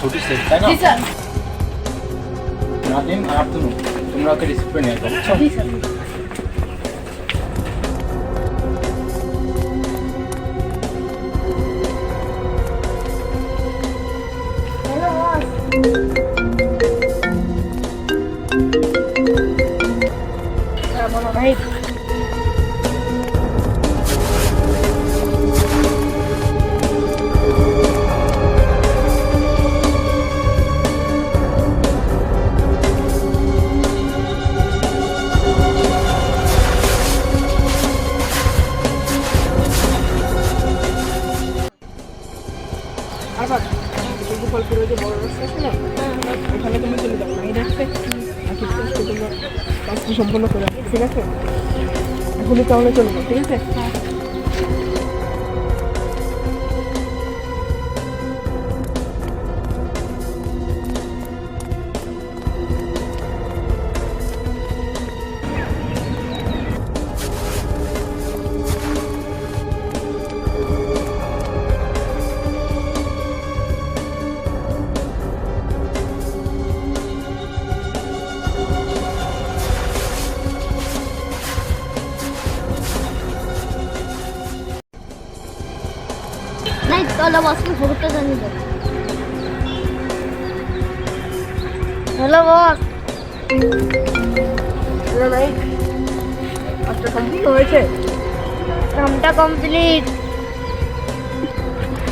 ছুটি শেষ, তাই না? জি স্যার। নাদিম আর আব্দুল, তোমরা ওকে রিসিভ করে নিয়ে আসবে, বুঝছো? জি স্যার। Hello boss. হ্যাঁ বলো ভাই। আবার গোপালপুরে যে বড় রাস্তা আছে না, ওখানে তুমি চলে যাও, নাই রাখতে বাকি কাজটা তোমরা কাজটি সম্পন্ন করে আসবে, ঠিক আছে? এখনই তাহলে চলে যাও, ঠিক আছে? नहीं कल बस की फोटो जानी दो। हेलो बस। হ্যালো ভাই, কাজটা কমপ্লিট হয়েছে? কামটা কমপ্লিট।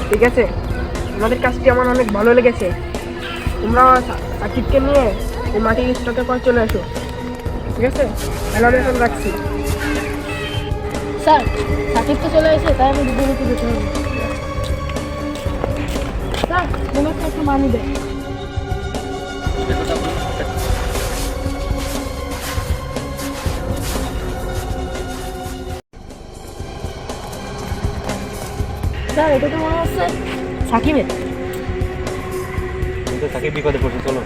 ঠিক আছে, আমাদের কাজটি আমার অনেক ভালো লেগেছে। তোমরা সাকিবকে নিয়ে এই মাটির স্টকের পর চলে এসো, ঠিক আছে? তাহলে আমি এখন রাখছি। স্যার সাকিব তো চলে এসে, তাই আমি দুপুরে যেতে হবে। স্যার তোমার একটু মানি দেয়। স্যার এটা তো মনে হচ্ছে সাকিবের। কিন্তু তাকে বিপদে পড়ছে, চলো।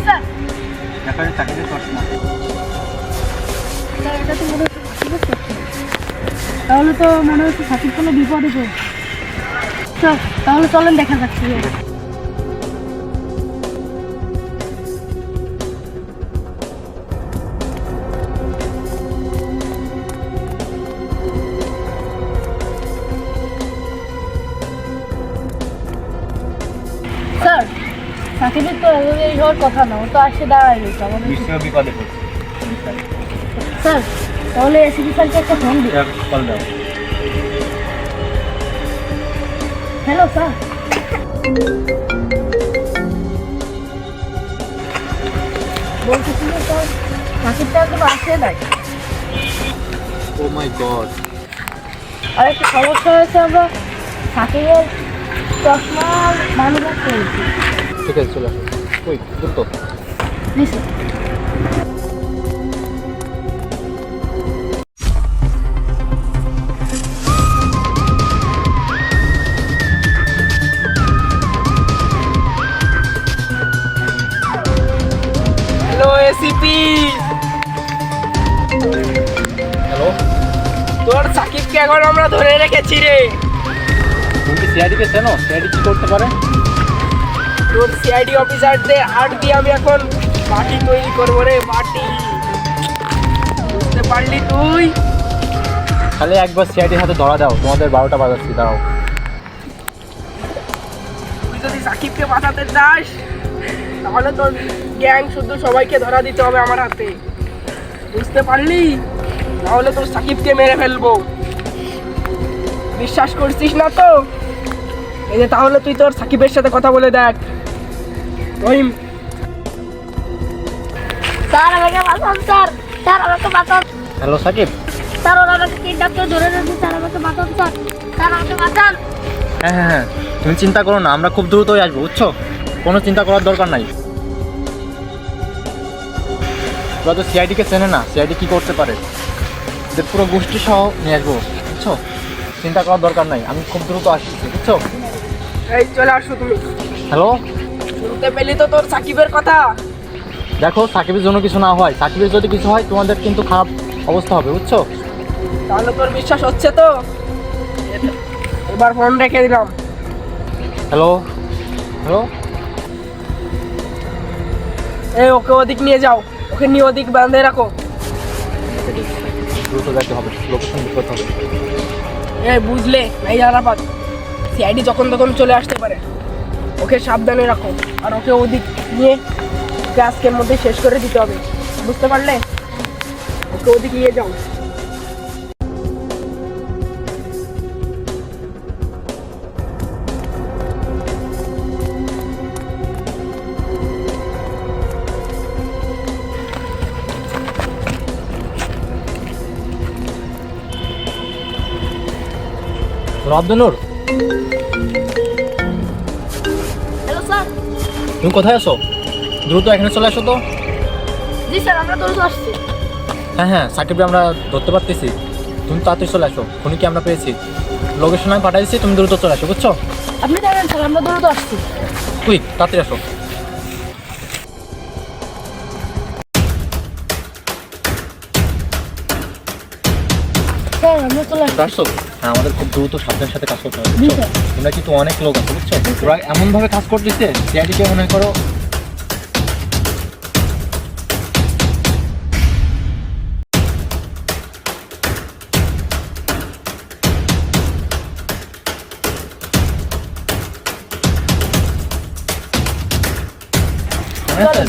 স্যার এখানে চাকরিতে করছে না। স্যার এটা তো মনে হচ্ছে সাকিবের সত্যি। তাহলে তো মনে হচ্ছে সাকিব কোনো বিপদে পড়ছে। স্যার তাহলে চলেন দেখা যাচ্ছে। স্যার সাকিবের তো এভাবে হওয়ার কথা না, ও তো আসে দাঁড়ায় রয়েছে আমাদের। নিশ্চয়ই বিপদে পড়ছে। স্যার তাহলে এসিপি স্যারকে একটা ফোন দিই। কল দাও। Hello sir. বলতেছি যে স্যার সাকিবটা এখনো আসে নাই। ও মাই গড। আর একটা সমস্যা হয়েছে, আমরা সাকিবের চশমা মানুষ করেছি। ঠিক আছে, চলে আসো। ওই দ্রুত। জি স্যার। হ্যালো এসিপি, হ্যালো, তোর সাকিবকে এখন আমরা ধরে রেখেছি রে। তুমি কি সিআইডিকে চেনো? সিআইডি কি করতে পারে? তোর সিআইডি অফিসারদের হাট দিয়ে আমি এখন মাটি তৈরি করবো রে, মাটি। বুঝতে পারলি তুই? খালি একবার সিআইডির হাতে ধরা দাও, তোমাদের 12টা বাজাচ্ছি, দাও। তুই যদি সাকিবকে বাঁচাতে চাস তাহলে তোর গ্যাং শুধু সবাইকে ধরা দিতে হবে আমার হাতে, বুঝতে পারলি? নাহলে তোর সাকিবকে মেরে ফেলবো। বিশ্বাস করছিস না তো? এই যে তাহলে তুই তোর সাকিবের সাথে কথা বলে দেখ। রহিম, স্যার আমাকে বাঁচান স্যার, স্যার আমাকে বাঁচান হ্যালো সাকিব। স্যার, ওরা আমাকে কিডন্যাপ করে ধরে রেখেছে স্যার, আমাকে বাঁচান স্যার, স্যার আমাকে বাঁচান। হ্যাঁ হ্যাঁ হ্যাঁ, তুমি চিন্তা করো না, আমরা খুব দ্রুতই আসবো, বুঝছো? কোনো চিন্তা করার দরকার নাই। ওরা তো সিআইডিকে চেনে না, সিআইডি কী করতে পারে, এদের পুরো গোষ্ঠী সহ নিয়ে আসবো, বুঝছো? চিন্তা করার দরকার নাই, আমি খুব দ্রুত আসছি, বুঝছো? এই চলে আসো তুমি। হ্যালো, শুনতে পেলি তো তোর সাকিবের কথা? দেখো সাকিবের জন্য কিছু না হয়, সাকিবের যদি কিছু হয় তোমাদের কিন্তু খারাপ অবস্থা হবে, বুঝছো? তাহলে তোর বিশ্বাস হচ্ছে তো? এবার ফোন রেখে দিলাম। হ্যালো হ্যালো, এই ওকে ওদিক নিয়ে যাও, ওকে নিয়ে ওদিক বাঁধে রাখো। দ্রুত যেতে হবে, লোকেশন করতে হবে। এই বুঝলে এই আরাফাত, সিআইডি যখন তখন চলে আসতে পারে, ওকে সাবধানে রাখো। আর ওকে ওদিক নিয়ে ওকে আজকের মধ্যে শেষ করে দিতে হবে, বুঝতে পারলে? ওকে ওদিক নিয়ে যাও। Abdul, hello sir. তুমি কোথায় আছো? দ্রুত এখানে চলে আসো তো। জি স্যার, আমরা দ্রুত আসছি। হ্যাঁ হ্যাঁ, সাকিবকে আমরা ধরতে পারতেছি, তুমি তাড়াতাড়ি চলে আসো। খুনিকে আমরা পেয়েছি, লোকেশন আমি পাঠাইছি, তুমি দ্রুত চলে আসো, বুঝছো? আপনি জানেন স্যার, আমরা দ্রুত আসছি। কুইক, তাড়াতাড়ি আসো। স্যার আমরা চলে আসছি। আসছো? হ্যাঁ, আমাদের খুব দ্রুত সাবধানের সাথে কাজ করতে হবে, জি বুঝছো? স্যার। তোমরা কিন্তু অনেক লোক আছে, বুঝছো? ওরা এমনভাবে কাজ করতেছে, সিআইডিকে মনে করো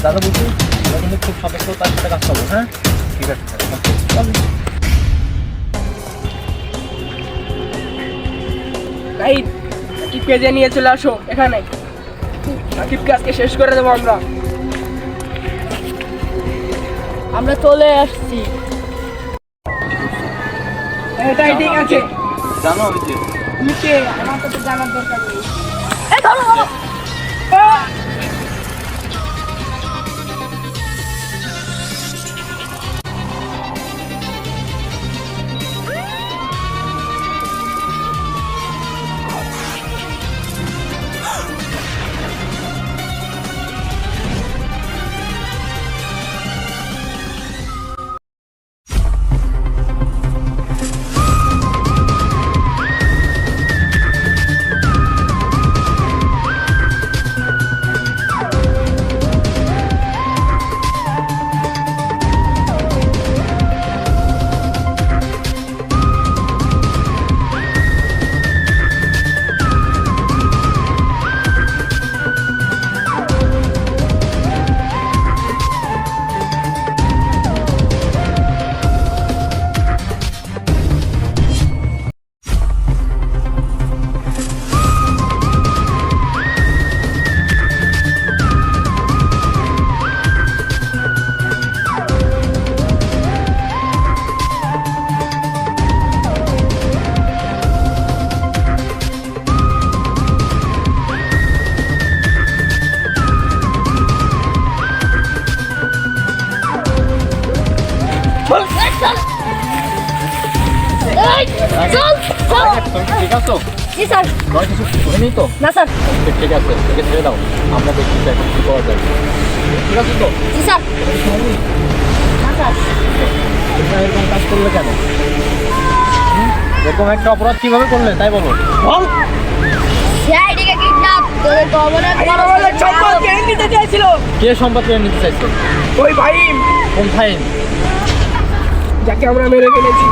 দাদা, বুঝছি। আমরা কিন্তু খুব সতর্কতার সাথে কাজ করবো, হ্যাঁ? ঠিক আছে স্যার। এই সাকিবকে যে নিয়ে চলে আসো এখানে, সাকিবকে আজকে শেষ করে দেবো আমরা। আমরা চলে আসছি। এটাই ঠিক আছে। জানো আমি যে তুমি কে? আমার তো জানার দরকার নেই। এই ধরো ধরো। এই, চল চল। তুমি ঠিক আছো? জি স্যার। তোমার কিছু হয়নি তো? না স্যার। ঠিক আছে, ওকে ছেড়ে দাও, আমরা দেখছি এখন কি করা যায়। ঠিক আছে তো? জি স্যার। কিছু হয়নি? না স্যার। তোমরা এরকম কাজ করলে কেন? এরকম একটা অপরাধ কিভাবে করলে তাই বলো। বল। সিআইডিকে কিডন্যাপ করে গভর্নর আমাদের সম্পদ কে নিতে চাইছিল? কে সম্পদ কেড়ে নিতে চাইছে? ওই ভাইম, কোন ফাইন? যাকে আমরা মেরে ফেলেছি।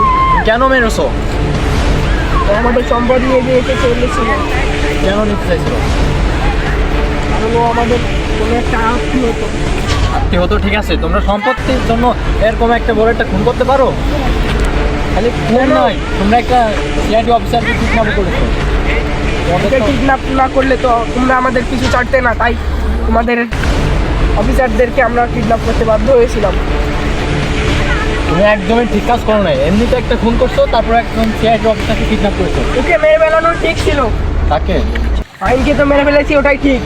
কেন মেরেছো? ও আমাদের সম্পদ নিয়ে যে এসে চলেছিল। কেন নিতে চাইছিল? কারণ ও আমাদের কোনো একটা আত্মীয় হতো। আত্মীয় হতো, ঠিক আছে, তোমরা সম্পত্তির জন্য এরকম একটা বড় একটা খুন করতে পারো? খালি খুন নয়, তোমরা একটা সিআইডি অফিসারকে কিডন্যাপ করেছো। তোমাদের ওকে তো- কিডন্যাপ না করলে তো তোমরা আমাদের কিছু ছাড়তে না, তাই তোমাদের অফিসারদেরকে আমরা কিডন্যাপ করতে বাধ্য হয়েছিলাম। তুমি একদমই ঠিক কাজ করো না, এমনিতে একটা খুন করছো, তারপর একদম সিআইডি অফিসারকে কিডন্যাপ করেছো। ওকে মেরে ফেলানো ঠিক ছিল, তাকে আইনকে তো মেরে ফেলেছি, ওটাই ঠিক।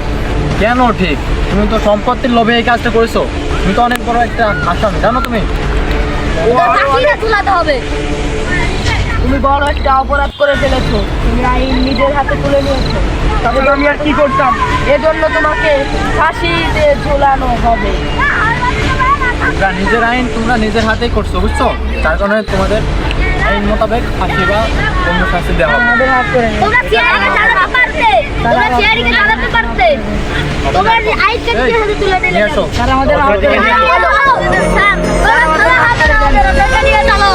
কেন ঠিক? তুমি তো সম্পত্তির লোভে এই কাজটা করেছো। তুমি তো অনেক বড় একটা আসামি, জানো তুমি? ফাঁসিতে ঝুলাতে হবে। তুমি বড় একটা অপরাধ করে ফেলেছো, তুমি আইন নিজের হাতে তুলে নিয়েছো। তবে আমি আর কি করতাম, এজন্য তোমাকে ফাঁসিতে ঝুলানো হবে। তোমরা নিজের আইন তোমরা নিজের হাতেই করছো, বুঝছো? তার কারণে তোমাদের আইন মোতাবেক ফাঁসি বা অন্য শাস্তি দেওয়া হবে। আমাদের হাত করে নেই। তোমরা সিআইডিকে জানাতে পারতে, তোমরা সিআইডিকে জানাতে পারতে। তোমরা আইনকে নিজের হাতে তুলে নিলে নিয়ে আসো। স্যার আমাদের হাত করে নেই। স্যার, তোমরা হাতে নাও, বেটা নিয়ে চলো।